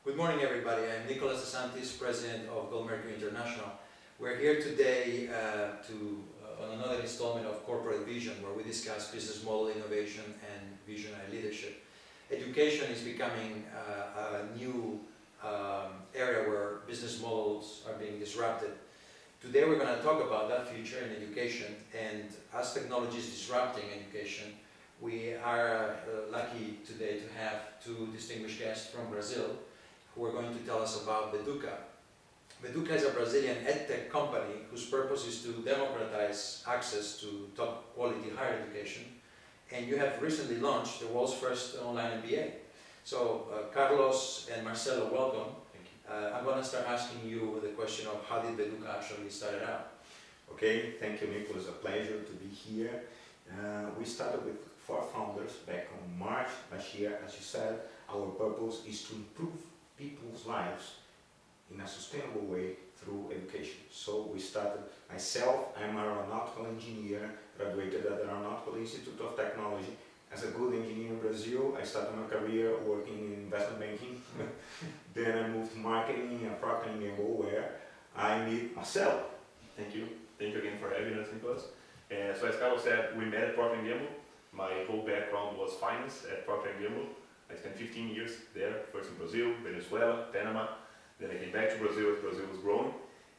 Good morning, everybody. I'm Nicolas Santis, President of Gold Mercury International. We're here today on another installment of Corporate Vision, where we discuss business model innovation and visionary leadership. Education is becoming a new area where business models are being disrupted. Today we're going to talk about that future in education, and as technology is disrupting education, we are lucky today to have two distinguished guests from Brazil who are going to tell us about Veduca. Veduca is a Brazilian ed-tech company whose purpose is to democratize access to top quality higher education, and you have recently launched the world's first online MBA. So Carlos and Marcelo, welcome. I'm going to start asking you the question of how did Veduca actually start out? Okay, thank you, Nicolas. It's a pleasure to be here. We started with 4 founders back on March last year. As you said, our purpose is to improve people's lives in a sustainable way through education. So we started, myself, I'm an aeronautical engineer, graduated at the Aeronautical Institute of Technology. As a good engineer in Brazil, I started my career working in investment banking. Then I moved to marketing and Procter & Gamble, where I meet Marcelo. Thank you. Thank you again for having us, Nicolas. So as Carlos said, we met at Procter & Gamble. My whole background was finance at Procter & Gamble. I spent 15 years there, first in Brazil, Venezuela, Panama. Then I came back to Brazil as Brazil was growing.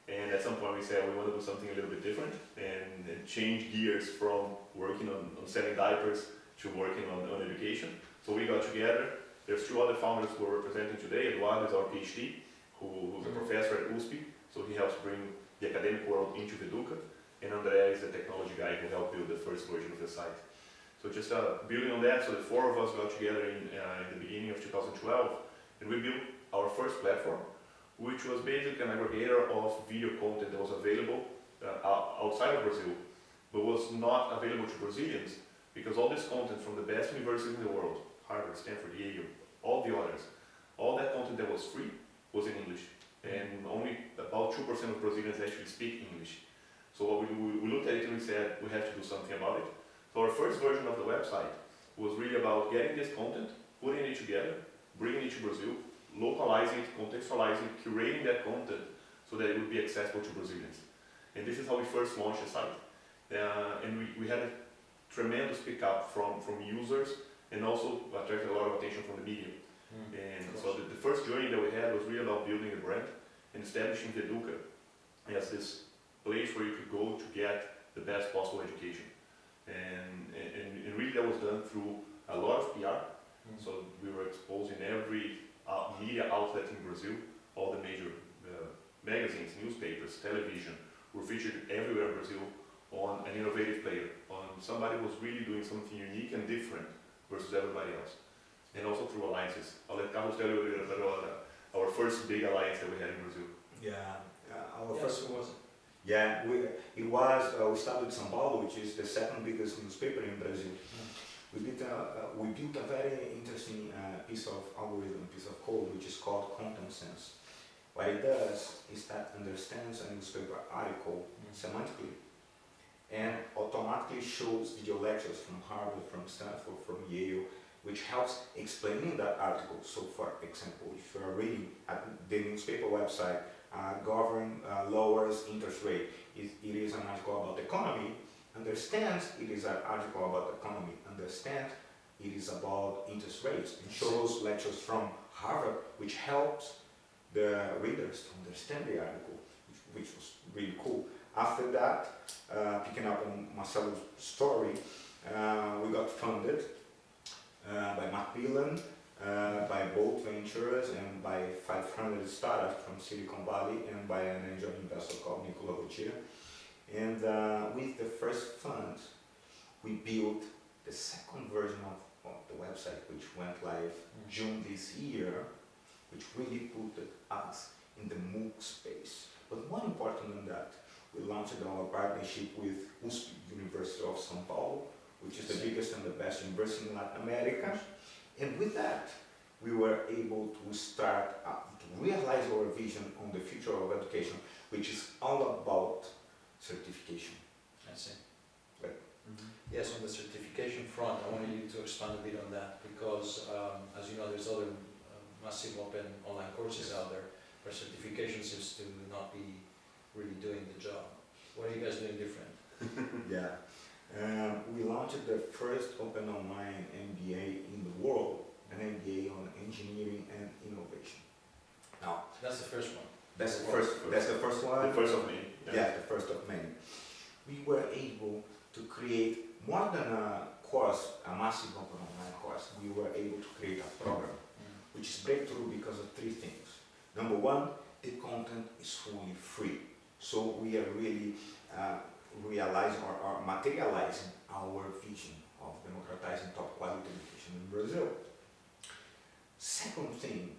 And at some point we said we want to do something a little bit different and change gears from working on selling diapers to working on education. So we got together. There's 2 other founders who are representing today. Eduardo is our PhD, who's a professor at USP, so he helps bring the academic world into Veduca. And André is the technology guy who helped build the first version of the site. So just building on that, so the 4 of us got together in the beginning of 2012, and we built our first platform, which was basically an aggregator of video content that was available outside of Brazil, but was not available to Brazilians, because all this content from the best universities in the world, Harvard, Stanford, Yale, all the others, all that content that was free was in English, and only about 2% of Brazilians actually speak English. So what we looked at it and we said, we have to do something about it. So our first version of the website was really about getting this content, putting it together, bringing it to Brazil, localizing it, contextualizing, curating that content so that it would be accessible to Brazilians. And this is how we first launched the site. And we had a tremendous pickup from users, and also attracted a lot of attention from the media. And so the first journey that we had was really about building the brand and establishing Veduca as this place where you could go to get the best possible education. And really that was done through a lot of PR. So we were exposed in every media outlet in Brazil, all the major magazines, newspapers, television, were featured everywhere in Brazil on an innovative player, on somebody who was really doing something unique and different versus everybody else. And also through alliances. I'll let Carlos tell you a little bit about our first big alliance that we had in Brazil. Our first was. Yeah, we started with São Paulo, which is the 2nd biggest newspaper in Brazil. We built a very interesting piece of algorithm, piece of code, which is called Content Sense. What it does is that understands a newspaper article semantically and automatically shows video lectures from Harvard, from Stanford, from Yale, which helps explaining that article. So for example, if you are reading at the newspaper website, government lowers interest rate, it is an article about the economy, understands it is an article about the economy, understand it is about interest rates, and shows lectures from Harvard, which helps the readers to understand the article, which was really cool. After that, picking up on Marcelo's story, we got funded by Macmillan, by Bold Ventures, and by 500 startups from Silicon Valley, and by an angel investor called Nicolas. And with the first fund, we built the 2nd version of the website, which went live June this year, which really put us in the MOOC space. But more important than that, we launched our partnership with USP, University of São Paulo, which is the biggest and the best university in Latin America. And with that, we were able to start to realize our vision on the future of education, which is all about certification. I see. Right. Yes, on the certification front, I wanted you to expand a bit on that, because as you know, there's other massive open online courses out there, but certification seems to not be really doing the job. What are you guys doing different? Yeah. We launched the first open online MBA in the world, an MBA on engineering and innovation. Now, That's the first one. that's the first one. The first of many. Yeah, the first of many. We were able to create more than a course, a massive open online course. We were able to create a program, which is breakthrough because of three things. Number one, the content is fully free. So we are really realizing or materializing our vision of democratizing top quality education in Brazil. Second thing,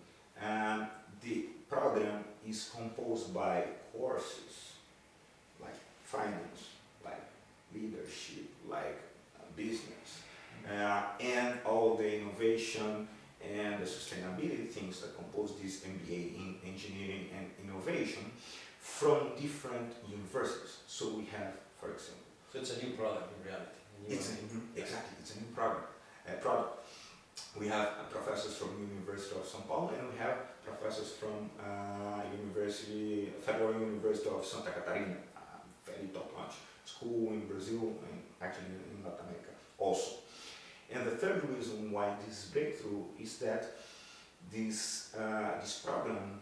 the program is composed by courses like finance, like leadership, like business, and all the innovation and the sustainability things that compose this MBA in engineering and innovation from different universities. So we have, for example, So it's a new product in reality. exactly, it's a new product. We have professors from University of São Paulo, and we have professors from Federal University of Santa Catarina, very top-notch school in Brazil and actually in Latin America also. And the third reason why this is breakthrough is that this program,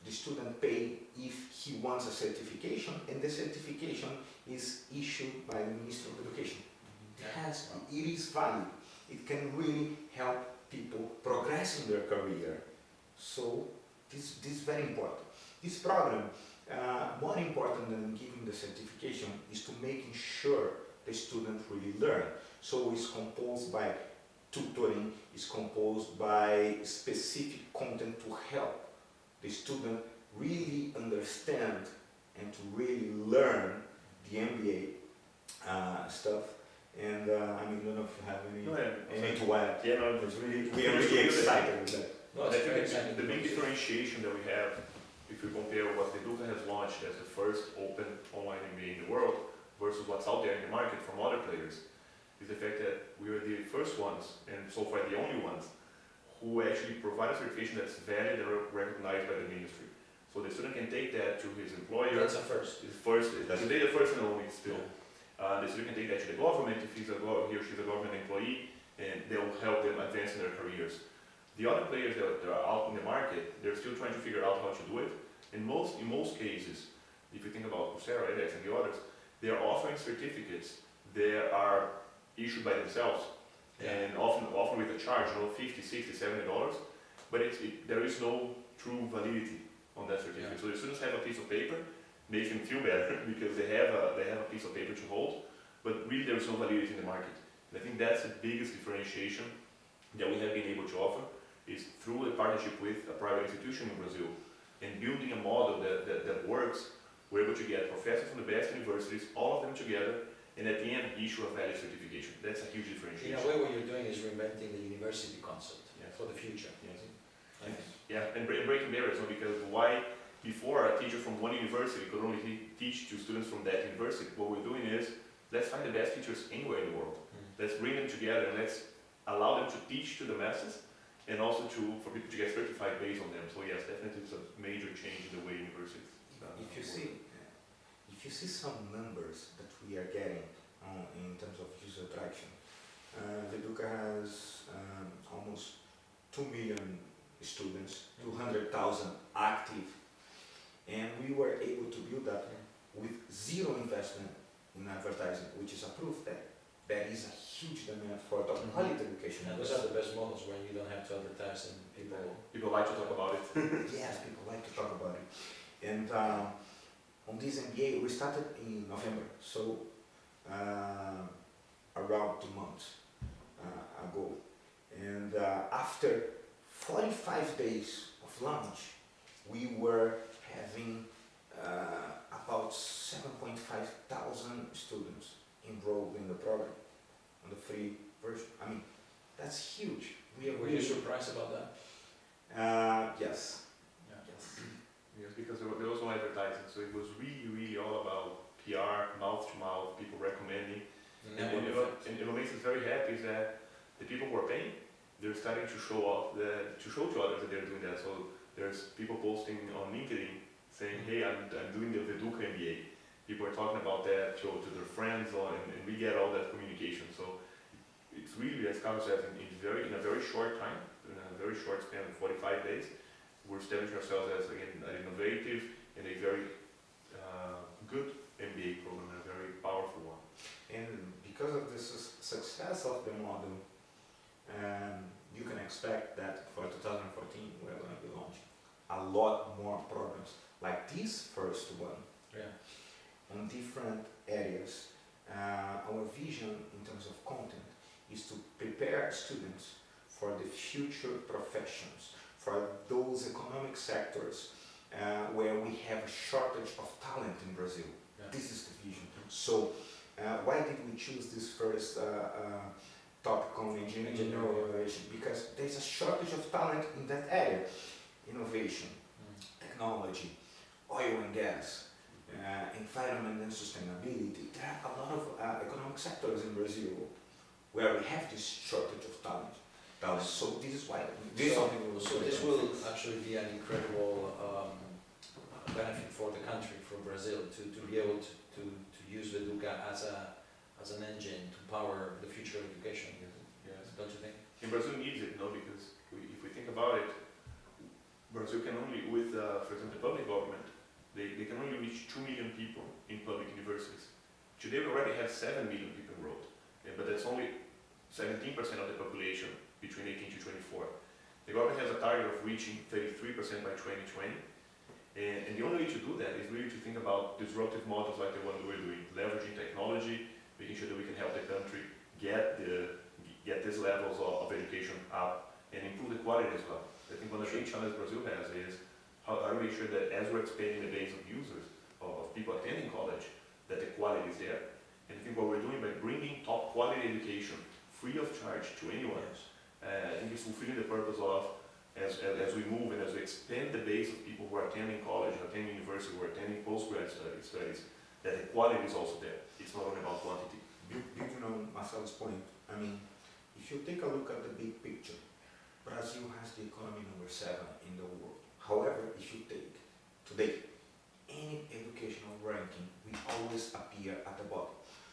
the student pay if he wants a certification, and the certification is issued by the Ministry of Education. It is valid. It can really help people progress in their career. So this is very important. This program, more important than giving the certification, is to making sure the student really learn. So it's composed by tutoring, it's composed by specific content to help the student really understand and to really learn the MBA stuff. And I don't know if you have any to add. Yeah, no, We are really excited with that. No, it's very exciting. The big differentiation that we have, if you compare what Veduca has launched as the first open online MBA in the world versus what's out there in the market from other players, is the fact that we are the first ones, and so far the only ones, who actually provide a certification that's valid and recognized by the ministry. So the student can take that to his employer. That's a first. Today the first and only still. The student can take that to the government if he or she's a government employee, and they'll help them advance in their careers. The other players that are out in the market, they're still trying to figure out how to do it. In most cases, if you think about Coursera, edX, and the others, they are offering certificates that are issued by themselves, and often with a charge, $50, $60, $70, but there is no true validity on that certificate. So the students have a piece of paper, makes them feel better because they have a piece of paper to hold, but really there is no validity in the market. And I think that's the biggest differentiation that we have been able to offer, is through a partnership with a private institution in Brazil and building a model that works. We're able to get professors from the best universities, all of them together, and at the end issue a valid certification. That's a huge differentiation. In a way, what you're doing is reinventing the university concept for the future. Yes. Yeah, and breaking barriers, because why before a teacher from one university could only teach to students from that university, what we're doing is, let's find the best teachers anywhere in the world. Let's bring them together and let's allow them to teach to the masses, and also for people to get certified based on them. So yes, definitely it's a major change in the way universities. If you see some numbers that we are getting in terms of user traction, Veduca has almost 2 million students, 200,000 active, and we were able to build that with zero investment in advertising, which is a proof that there is a huge demand for top quality education. And those are the best models when you don't have to advertise and people like to talk about it. Yes, people like to talk about it. And on this MBA, we started in November, so around 2 months ago. And after 45 days of launch, we were having about 7,500 students enrolled in the program on the free version. I mean, that's huge. Were you surprised about that? Yes. Yes, because there was no advertising, so it was really all about PR, mouth to mouth, people recommending. And what makes us very happy is that the people who are paying, they're starting to show off to show to others that they're doing that. So there's people posting on LinkedIn saying, hey, I'm doing the Veduca MBA. People are talking about that to their friends, and we get all that communication. So it's really, as Carlos says, in a very short time, in a very short span of 45 days, we're establishing ourselves as, again, an innovative and a very good MBA program, and a very powerful one. And because of the success of the model, you can expect that for 2014 we're going to be launching a lot more programs like this first one. Yeah. On different areas. Our vision in terms of content is to prepare students for the future professions, for those economic sectors where we have a shortage of talent in Brazil. Yeah. This is the vision. So why did we choose this first topic on engineering innovation? Because there's a shortage of talent in that area. Innovation, technology, oil and gas, environment and sustainability. There are a lot of economic sectors in Brazil where we have this shortage of talent. So this is why this will actually be an incredible benefit for the country, for Brazil, to be able to use Veduca as an engine to power the future of education. Yes, don't you think? And Brazil needs it, because if we think about it, Brazil can only, with for example, the public government, they can only reach 2 million people in public universities. Today we already have 7 million people enrolled, but that's only 17% of the population between 18 to 24. The government has a target of reaching 33% by 2020, and the only way to do that is really to think about disruptive models like the one that we're doing, leveraging technology, making sure that we can help the country get these levels of education up and improve the quality as well. I think one of the big challenges Brazil has is how do we make sure that as we're expanding the base of users, of people attending college, that the quality is there. And I think what we're doing by bringing top quality education free of charge to anyone, I think it's fulfilling the purpose of, as we move and as we expand the base of people who are attending college, attending university, who are attending postgrad studies, that the quality is also there. It's not only about quantity. Building on Marcelo's point, I mean, if you take a look at the big picture, Brazil has the economy number 7 in the world. However, if you take today any educational ranking, we always appear at the bottom.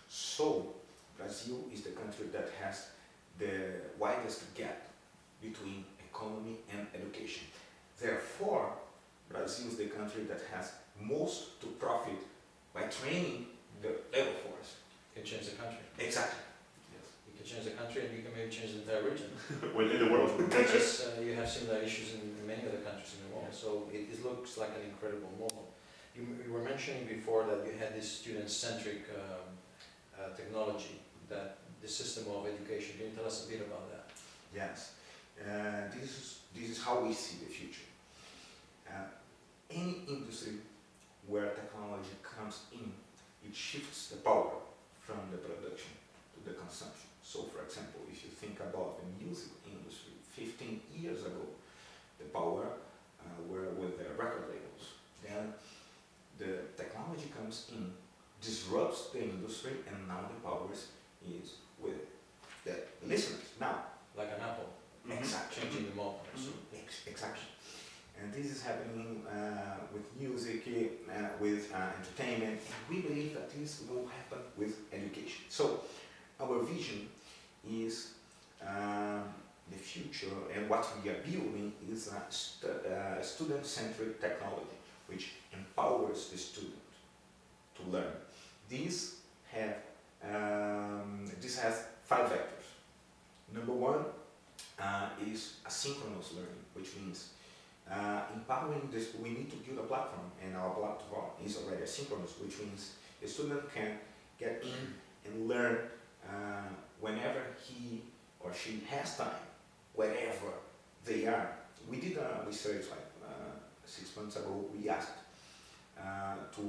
So Brazil is the country that has the widest gap between economy and education. Therefore, Brazil is the country that has most to profit by training the labor force. You can change the country. Exactly. You can change the country, and you can maybe change the entire region. Well, in the world. Which is, you have similar issues in many other countries in the world, so it looks like an incredible model. You were mentioning before that you had this student-centric technology, that the system of education. Can you tell us a bit about that? Yes. This is how we see the future. Any industry where technology comes in, it shifts the power from the production to the consumption. So, for example, if you think about the music industry, 15 years ago, the power were with the record labels. Then the technology comes in, disrupts the industry, and now the power is with the listeners. Now, Like an Apple, exactly. changing the model. Exactly. And this is happening with music, with entertainment, and we believe that this will happen with education. So our vision is the future, and what we are building is a student-centric technology which empowers the student to learn. This has 5 vectors. Number 1 is asynchronous learning, which means empowering this. We need to build a platform, and our platform is already asynchronous, which means the student can get in and learn whenever he or she has time, wherever they are. We did a research like 6 months ago. We asked to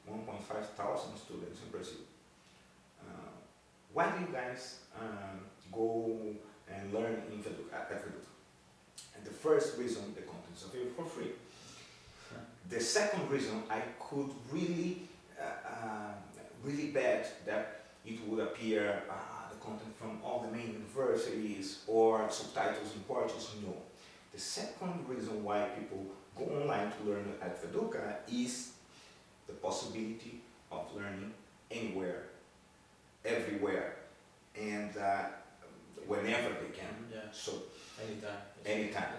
1,500 students in Brazil, why do you guys go and learn in Veduca, at Veduca? And the first reason, the contents are available for free. The second reason, I could really bet that it would appear the content from all the main universities or subtitles in Portuguese. No. The second reason why people go online to learn at Veduca is the possibility of learning anywhere, everywhere, and whenever they can. Yeah. So Anytime. anytime.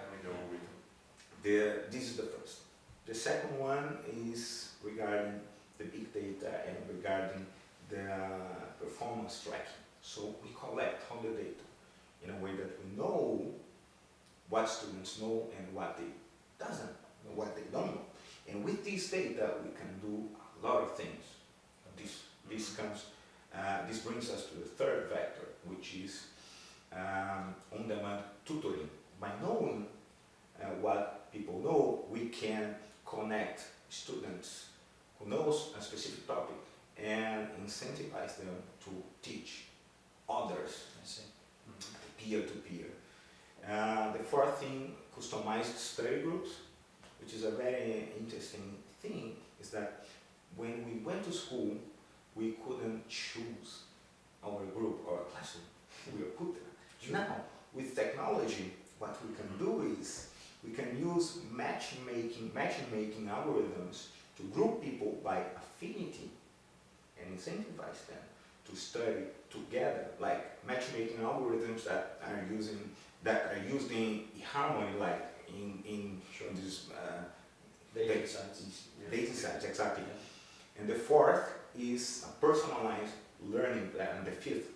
This is the first. The second one is regarding the big data and regarding the performance tracking. So we collect all the data in a way that we know what students know and what they what they don't know. And with this data, we can do a lot of things. This brings us to the third vector, which is on-demand tutoring. By knowing what people know, we can connect students who knows a specific topic and incentivize them to teach others, I see. peer-to-peer. The fourth thing, customized study groups, which is a very interesting thing, is that when we went to school, we couldn't choose our group or classroom. We were put there. Now, with technology, what we can do is we can use matchmaking algorithms to group people by affinity and incentivize them to study together, like matchmaking algorithms that are used in harmony, like in this Data science. data science, exactly. Yeah. And the fourth is a personalized learning plan, and the fifth,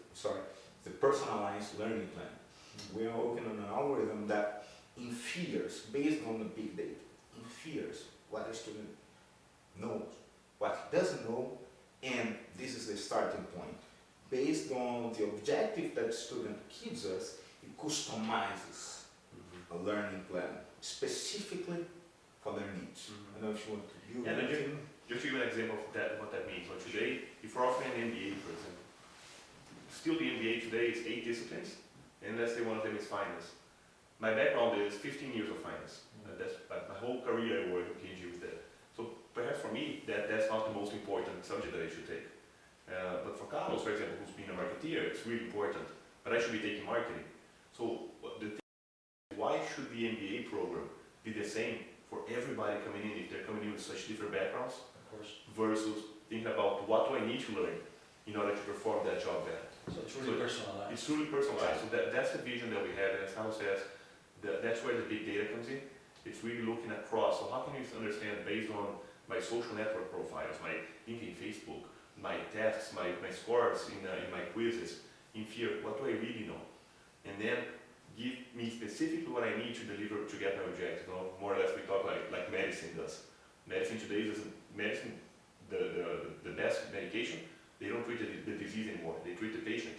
the personalized learning plan. We are working on an algorithm that infers, based on the big data, infers what a student knows, what he doesn't know, and this is the starting point. Based on the objective that the student gives us, it customizes a learning plan specifically for their needs. I don't know if you want to build anything. Just to give an example of that, what that means. So today, if we're offering an MBA, for example, still the MBA today is 8 disciplines, and let's say one of them is finance. My background is 15 years of finance. That's my whole career I work in PhD with that. So perhaps for me, that's not the most important subject that I should take. But for Carlos, for example, who's been a marketeer, it's really important. But I should be taking marketing. So the thing is, why should the MBA program be the same for everybody coming in if they're coming in with such different backgrounds? Of course. Versus thinking about what do I need to learn in order to perform that job better. So it's really personalized. It's truly personalized. So that's the vision that we have, and as Carlos says, that's where the big data comes in. It's really looking across. So how can you understand based on my social network profiles, my LinkedIn, Facebook, my tests, my scores in my quizzes, in fear, what do I really know? And then give me specifically what I need to deliver to get my objective. You know, more or less we talk like medicine does. Medicine today is the best medication. They don't treat the disease anymore. They treat the patient.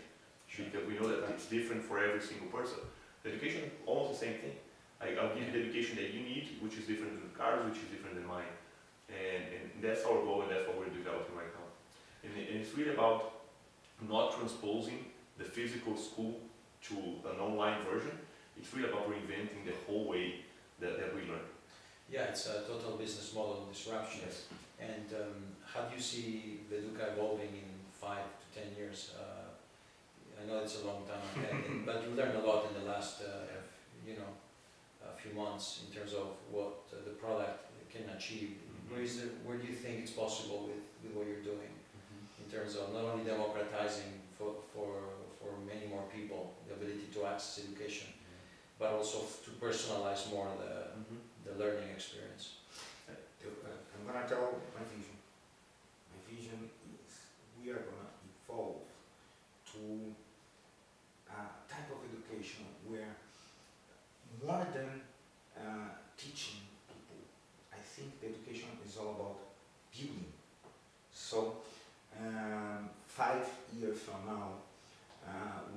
Because we know that it's different for every single person. The education, almost the same thing. I'll give you the education that you need, which is different than Carlos, which is different than mine. And that's our goal, and that's what we're developing right now. And it's really about not transposing the physical school to an online version. It's really about reinventing the whole way that we learn. Yeah, it's a total business model disruption. Yes. And how do you see Veduca evolving in 5 to 10 years? I know it's a long time ahead, but you learned a lot in the last, a few months in terms of what the product can achieve. Where do you think it's possible with what you're doing in terms of not only democratizing for many more people the ability to access education, but also to personalize more the learning experience? I'm going to tell my vision. My vision is we are going to evolve to a type of education where more than teaching people, I think the education is all about building. So 5 years from now,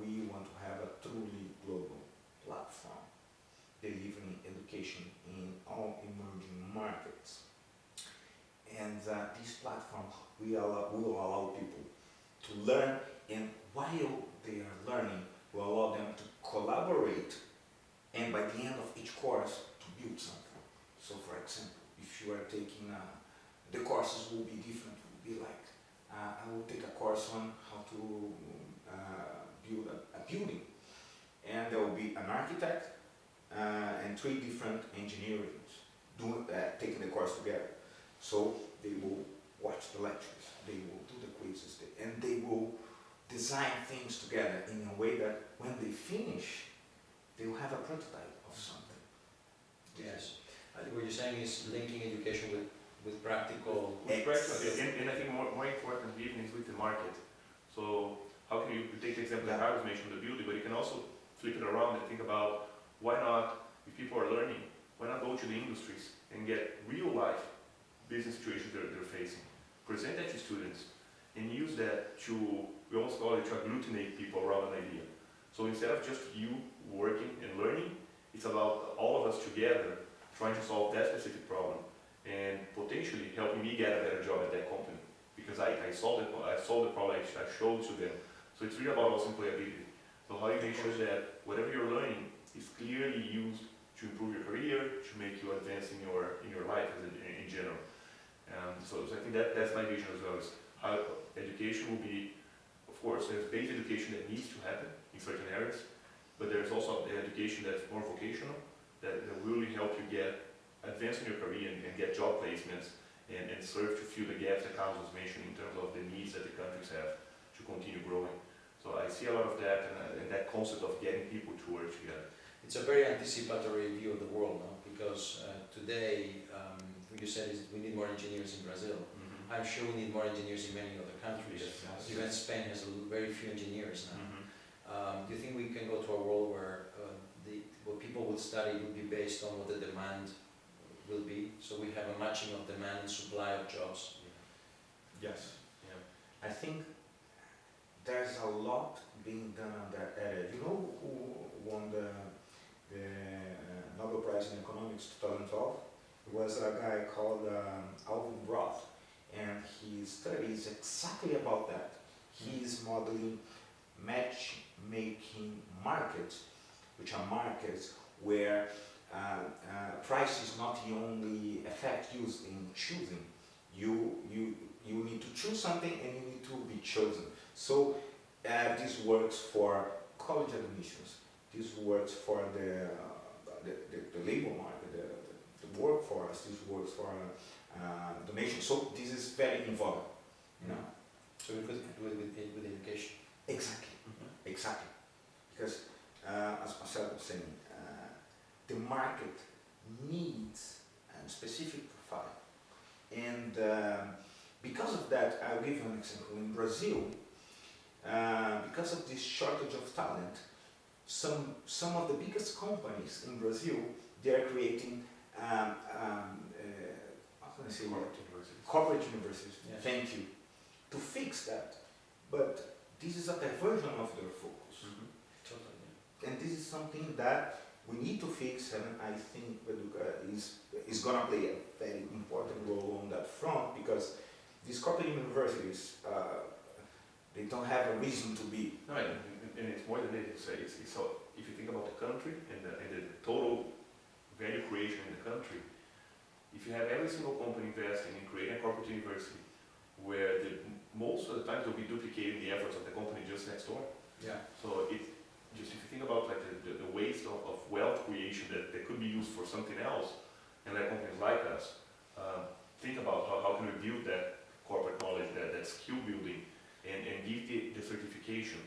we want to have a truly global platform delivering education in all emerging markets. And this platform will allow people to learn, and while they are learning, will allow them to collaborate, and by the end of each course, to build something. So for example, if you are taking, the courses will be different, will be like, I will take a course on how to build a building. And there will be an architect and 3 different engineers taking the course together. So they will watch the lectures, they will do the quizzes, and they will design things together in a way that when they finish, they will have a prototype of something. Yes. What you're saying is linking education with practical... With practical, and I think more important even is with the market. So how can you take the example that I was mentioning, the building, but you can also flip it around and think about why not, if people are learning, why not go to the industries and get real life business situations they're facing, present that to students, and use that to, we almost call it to agglutinate people around an idea. So instead of just you working and learning, it's about all of us together trying to solve that specific problem and potentially helping me get a better job at that company because I solved the problem I showed to them. So it's really about also employability. So how you make sure that whatever you're learning is clearly used to improve your career, to make you advance in your life in general. So I think that's my vision as well, is how education will be, of course, there's basic education that needs to happen in certain areas, but there's also education that's more vocational, that will really help you advance in your career and get job placements and serve to fill the gaps that Carlos was mentioning in terms of the needs that the countries have to continue growing. So I see a lot of that and that concept of getting people to work together. It's a very anticipatory view of the world, no? Because today, what you said is we need more engineers in Brazil. I'm sure we need more engineers in many other countries. Yes. Even Spain has very few engineers now. Do you think we can go to a world where what people would study would be based on what the demand will be? So we have a matching of demand and supply of jobs. Yes. Yeah. I think there's a lot being done on that area. You know who won the Nobel Prize in Economics 2012? It was a guy called Alvin Roth, and his study is exactly about that. He is modeling matchmaking markets, which are markets where price is not the only effect used in choosing. You need to choose something and you need to be chosen. So this works for college admissions. This works for the labor market, the workforce. This works for donation. So this is very involved. You know. So we could do it with education. Exactly. Exactly. Because as Marcelo was saying, the market needs a specific profile, and because of that, I'll give you an example. In Brazil, because of this shortage of talent, some of the biggest companies in Brazil, they are creating how can I say corporate universities. Yeah. Thank you. To fix that, but this is a diversion of their focus. Totally. And this is something that we need to fix, and I think Veduca is going to play a very important role on that front, because these corporate universities, they don't have a reason to be. No, and it's more than that. So if you think about the country and the total value creation in the country, if you have every single company investing in creating a corporate university, where most of the time they'll be duplicating the efforts of the company just next door. Yeah. So if you think about like the waste of wealth creation that could be used for something else, and like companies like us, think about how can we build that corporate knowledge, that skill building, and give the certification.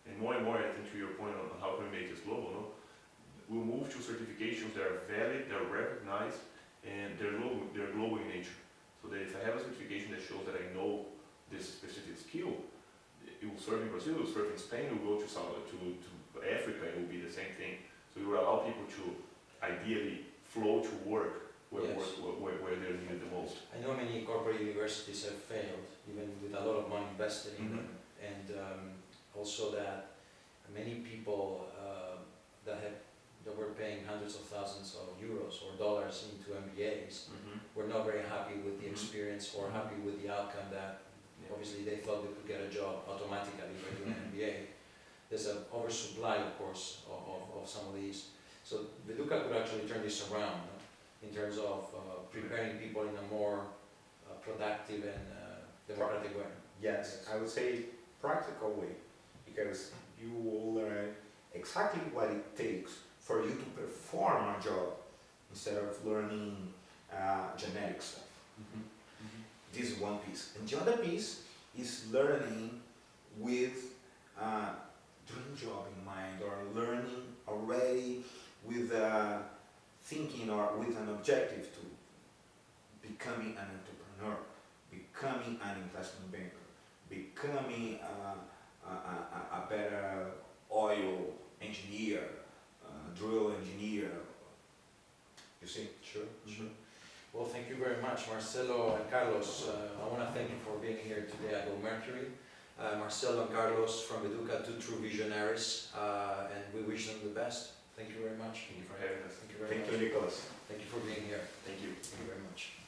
And more, I think to your point on how can we make this global, no? We'll move to certifications that are valid, they're recognized, and they're global in nature. So that if I have a certification that shows that I know this specific skill, it will serve in Brazil, it will serve in Spain, it will go to Africa, it will be the same thing. So it will allow people to ideally flow to work where they're needed the most. I know many corporate universities have failed, even with a lot of money invested in them, and also that many people that were paying hundreds of thousands of euros or dollars into MBAs were not very happy with the experience or happy with the outcome that obviously they thought they could get a job automatically by doing an MBA. There's an oversupply, of course, of some of these. So Veduca could actually turn this around, no? In terms of preparing people in a more productive and democratic way. Yes, I would say practical way. because you will learn exactly what it takes for you to perform a job instead of learning generic stuff. This is one piece. And the other piece is learning with dream job in mind, or learning already with thinking or with an objective to becoming an entrepreneur, becoming an investment banker, becoming a better oil engineer, drill engineer. You see? Sure, sure. Well, thank you very much, Marcelo and Carlos. I want to thank you for being here today at Gold Mercury. Marcelo and Carlos from Veduca, two true visionaries, and we wish them the best. Thank you very much. Thank you for having us. Thank you very much. Thank you, Nicolas. Thank you for being here. Thank you. Thank you very much.